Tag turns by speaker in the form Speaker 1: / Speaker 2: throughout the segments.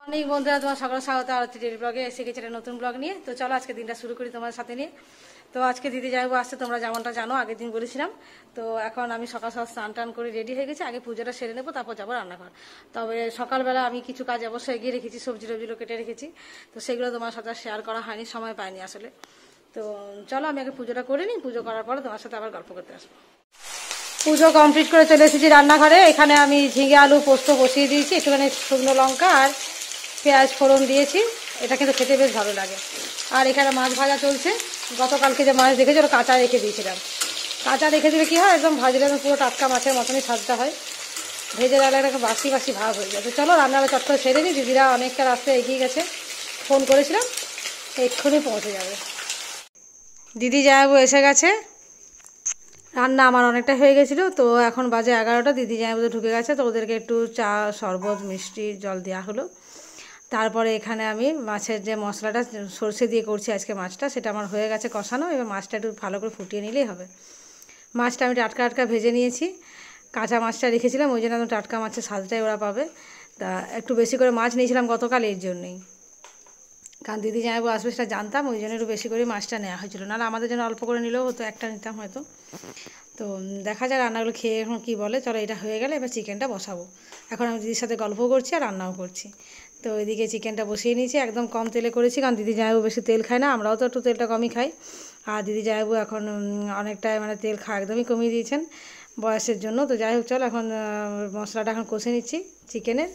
Speaker 1: অনেক বন্ধুরা তোমার সকাল স্বাগত আরতি ডেলি ব্লগে এসে গেছে একটা নতুন ব্লগ নিয়ে। তো চলো আজকে দিনটা শুরু করি তোমার সাথে নিয়ে। তো আজকে দিদি যাইবো আসছে, তোমরা যেমনটা জানো আগের দিন বলেছিলাম। তো এখন আমি সকাল সকাল স্নান টান করে রেডি হয়ে গেছি, আগে পুজোটা সেরে নেবো তারপর যাবো রান্নাঘর। তবে সকালবেলা আমি কিছু কাজ অবশ্যই এগিয়ে রেখেছি, সবজি টবজিগুলো কেটে রেখেছি। তো সেগুলো তোমার সাথে শেয়ার করা হয়নি, সময় পাইনি আসলে। তো চলো আমি আগে পুজোটা করে নিই, পুজো করার পরে তোমার সাথে আবার গল্প করতে আসবো। পুজো কমপ্লিট করে চলে এসেছি রান্নাঘরে। এখানে আমি ঝিঙে আলু পোস্ত বসিয়ে দিয়েছি, একটুখানি শুকনো লঙ্কা আর পেঁয়াজ ফোড়ন দিয়েছি। এটা কিন্তু খেতে বেশ ভালো লাগে। আর এখানে মাছ ভাজা চলছে। গতকালকে যে মাছ দেখেছি ওটা কাঁচা রেখে দিয়েছিলাম। কাঁচা রেখে দিলে কী হয়, একদম ভাজলে পুরো টাটকা মাছের মতনই স্বাদটা হয়। ভেজে গেলে একটা বাসি বাসি ভাব হয়ে যায়। তো চলো রান্নাটা চট করে সেরে নিই। দিদিরা অনেকটা রাস্তায় এগিয়ে গেছে, ফোন করেছিলাম, এক্ষুনি পৌঁছে যাবে। দিদি যাবো এসে গেছে। রান্না আমার অনেকটা হয়ে গেছিলো। তো এখন বাজে 11টা, দিদি যাবো ঢুকে গেছে। তো ওদেরকে একটু চা শরবত মিষ্টি জল দেওয়া হলো। তারপরে এখানে আমি মাছের যে মশলাটা সরষে দিয়ে করছি আজকে মাছটা, সেটা আমার হয়ে গেছে কষানো। এবার মাছটা একটু ভালো করে ফুটিয়ে নিলেই হবে। মাছটা আমি টাটকা টাটকা ভেজে নিয়েছি। কাঁচা মাছটা রেখেছিলাম, ওই জন্য একদম টাটকা মাছের স্বাদটাই ওরা পাবে। তা একটু বেশি করে মাছ নিয়েছিলাম গতকাল এর জন্যই, কারণ দিদি জানাবো আসবে সেটা জানতাম, ওই জন্য একটু বেশি করে মাছটা নেওয়া হয়েছিল। নাহলে আমাদের জন্য অল্প করে নিলেও হতো, একটা নিতাম হয়তো। তো দেখা যায় রান্নাগুলো খেয়ে এখন কী বলে। চলো এটা হয়ে গেলে এবার চিকেনটা বসাবো। এখন আমি দিদির সাথে গল্পও করছি আর রান্নাও করছি। তো এদিকে চিকেনটা বসিয়ে নিয়েছি, একদম কম তেলে করেছি, কারণ দিদি জামাইবাবু বেশি তেল খায় না, আমরাও তো একটু তেলটা কমই খাই। আর দিদি জামাইবাবু এখন অনেকটাই মানে তেল খাওয়া একদমই কমিয়ে দিয়েছেন বয়সের জন্য। তো যাই হোক চল এখন মশলাটা এখন কষে নিচ্ছি চিকেনের।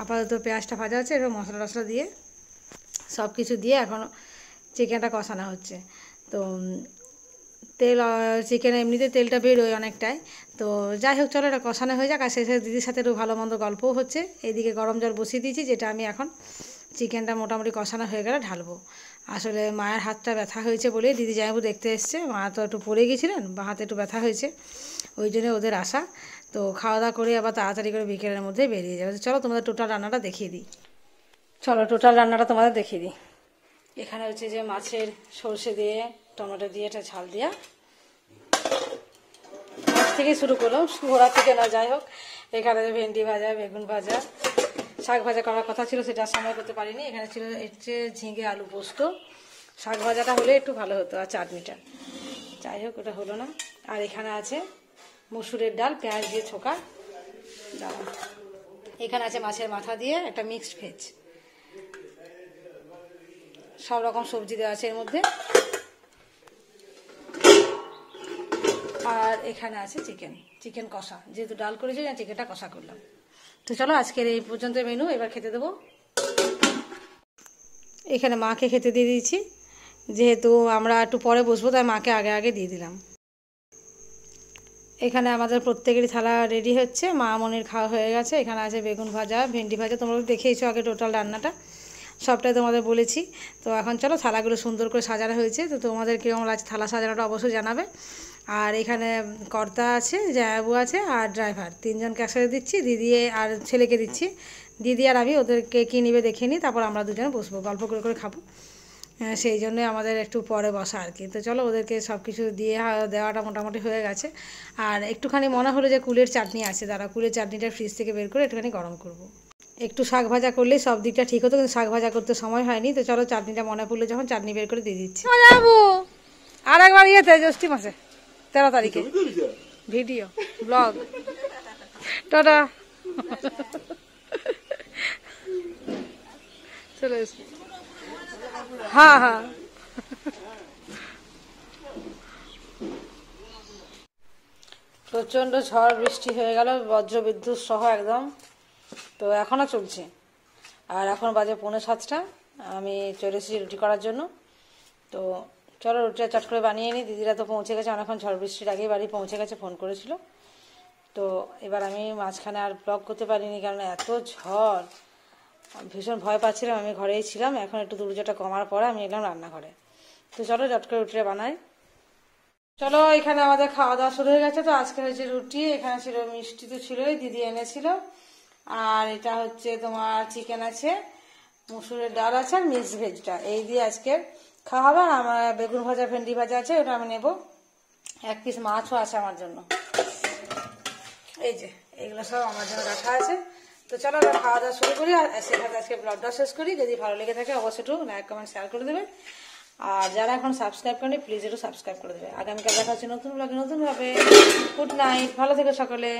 Speaker 1: আপাতত পেঁয়াজটা ভাজা হচ্ছে, এবার মশলা টশলা দিয়ে সব কিছু দিয়ে এখন চিকেনটা কষানো হচ্ছে। তো তেল চিকেনে এমনিতে তেলটা বেরোয় অনেকটাই। তো যাই হোক চলো এটা কষানো হয়ে যাক, আর শেষে দিদির সাথে একটু ভালো মন্দ গল্পও হচ্ছে। এইদিকে গরম জল বসিয়ে দিয়েছি, যেটা আমি এখন চিকেনটা মোটামুটি কষানো হয়ে গেলে ঢালবো। আসলে মায়ের হাতটা ব্যথা হয়েছে বলে দিদি জামাইবাবু দেখতে এসছে। মা তো একটু পড়ে গেছিলেন, বা হাতে একটু ব্যথা হয়েছে, ওই জন্য ওদের আশা। তো খাওয়া দাওয়া করে আবার তাড়াতাড়ি করে বিকেলের মধ্যেই বেরিয়ে যাবে। চলো তোমাদের টোটাল রান্নাটা দেখিয়ে দিই। চলো টোটাল রান্নাটা তোমাদের দেখিয়ে দিই। এখানে হচ্ছে যে মাছের সর্ষে দিয়ে টমেটো দিয়ে এটা ঝাল দিয়া, মাছ থেকে শুরু করলাম, ঘোড়া থেকে না। যাই হোক এখানে ভেন্ডি ভাজা, বেগুন ভাজা, শাক ভাজা করার কথা ছিল, সেটা সময় করতে পারিনি। এখানে ছিল হচ্ছে ঝিঙে আলু পোস্ত। শাক ভাজাটা হলে একটু ভালো হতো, আর চাটনিটা, যাই হোক ওটা হলো না। আর এখানে আছে মসুরের ডাল পেঁয়াজ দিয়ে ছোকা ডাল। এখানে আছে মাছের মাথা দিয়ে একটা মিক্সড ভেজ, সব রকম সবজি দেওয়া আছে এর মধ্যে। আর এখানে আছে চিকেন কষা, যেহেতু ডাল করেছি চিকেনটা কষা করলাম। তো চলো আজকের এই পর্যন্ত মেনু, এবার খেতে দেবো। এখানে মাকে খেতে দিয়ে দিয়েছি, যেহেতু আমরা একটু পরে বসবো তাই মাকে আগে আগে দিয়ে দিলাম। এখানে আমাদের প্রত্যেকেরই থালা রেডি হচ্ছে, মা মনির খাওয়া হয়ে গেছে। এখানে আছে বেগুন ভাজা, ভেন্ডি ভাজা, তোমরা দেখেইছো আগে টোটাল রান্নাটা, সবটাই তোমাদের বলেছি। তো এখন চলো থালাগুলো সুন্দর করে সাজানো হয়েছে। তো তোমাদের কীরকম লাগছে থালা সাজানোটা অবশ্যই জানাবে। আর এখানে কর্তা আছে, জায়াবু আছে আর ড্রাইভার, তিনজনকে একসাথে দিচ্ছি। দিদি আর ছেলেকে দিচ্ছি। দিদি আর আমি ওদেরকে কী নিবে দেখে নিই, তারপর আমরা দুজনে বসবো, গল্প করে করে খাবো। সেই জন্যে আমাদের একটু পরে বসা আর কি। তো চলো ওদেরকে সব কিছু দিয়ে দেওয়াটা মোটামুটি হয়ে গেছে। আর একটুখানি মনে হলো যে কুলের চাটনি আছে, দাঁড়া কুলের চাটনিটা ফ্রিজ থেকে বের করে একটুখানি গরম করব। একটু শাক ভাজা করলেই সব দিকটা ঠিক হতো, কিন্তু শাক ভাজা করতে সময় হয়নি। তো চলো চাটনিটা মনে পড়লে যখন চাটনি বের করে দিয়ে দিচ্ছি। যাবো আর একবার ইয়েতে জ্যৈষ্ঠী মাসে 13 তারিখে ভিডিও ব্লগ। টাটা। চলে এসো। হ্যাঁ হ্যাঁ প্রচণ্ড ঝড় বৃষ্টি হয়ে গেল, বজ্র বিদ্যুৎ সহ একদম। তো এখনও চলছে। আর এখন বাজে 6:45। আমি চলে এসেছি রুটি করার জন্য। তো চলো রুটিটা চট করে বানিয়ে নিই। দিদিরা তো পৌঁছে গেছে অনেকক্ষণ, ঝড় বৃষ্টির আগেই বাড়ি পৌঁছে গেছে, ফোন করেছিল। তো এবার আমি মাঝখানে আর ব্লগ করতে পারিনি, কারণ এত ঝড়, ভীষণ ভয় পাচ্ছিলাম। আমি ঘরেই ছিলাম। এখন একটু দুর্যোগটা কমার পরে আমি এলাম রান্নাঘরে। তো চলো চট করে রুটিটা বানাই। চলো এখানে আমাদের খাওয়া দাওয়া শুরু হয়ে গেছে। তো আজকে হচ্ছে রুটি, এখানে ছিল মিষ্টি তো ছিলই, দিদি এনেছিল। আর এটা হচ্ছে তোমার চিকেন আছে, মসুরের ডাল আছে, আর মিক্স ভেজটা, এই দিয়ে আজকে খাওয়া হবে। আর আমার বেগুন ভাজা ভেন্ডি ভাজা আছে, ওটা আমি নেব। 1 পিস মাছও আছে আমার জন্য। এই যে এগুলো সব আমার জন্য রাখা আছে। তো তো চলো আমরা খাওয়া দাওয়া শুরু করি, আর সেখানে আজকে ব্লগটা শেষ করি। যদি ভালো লেগে থাকে অবশ্যই একটু লাইক কমেন্ট শেয়ার করে দেবে, আর যারা এখন সাবস্ক্রাইব করেনি প্লিজ একটু সাবস্ক্রাইব করে দেবে। আগামীকাল দেখা হচ্ছে নতুন ব্লগে নতুন ভাবে। গুড নাইট, ভালো থেকো সকলে।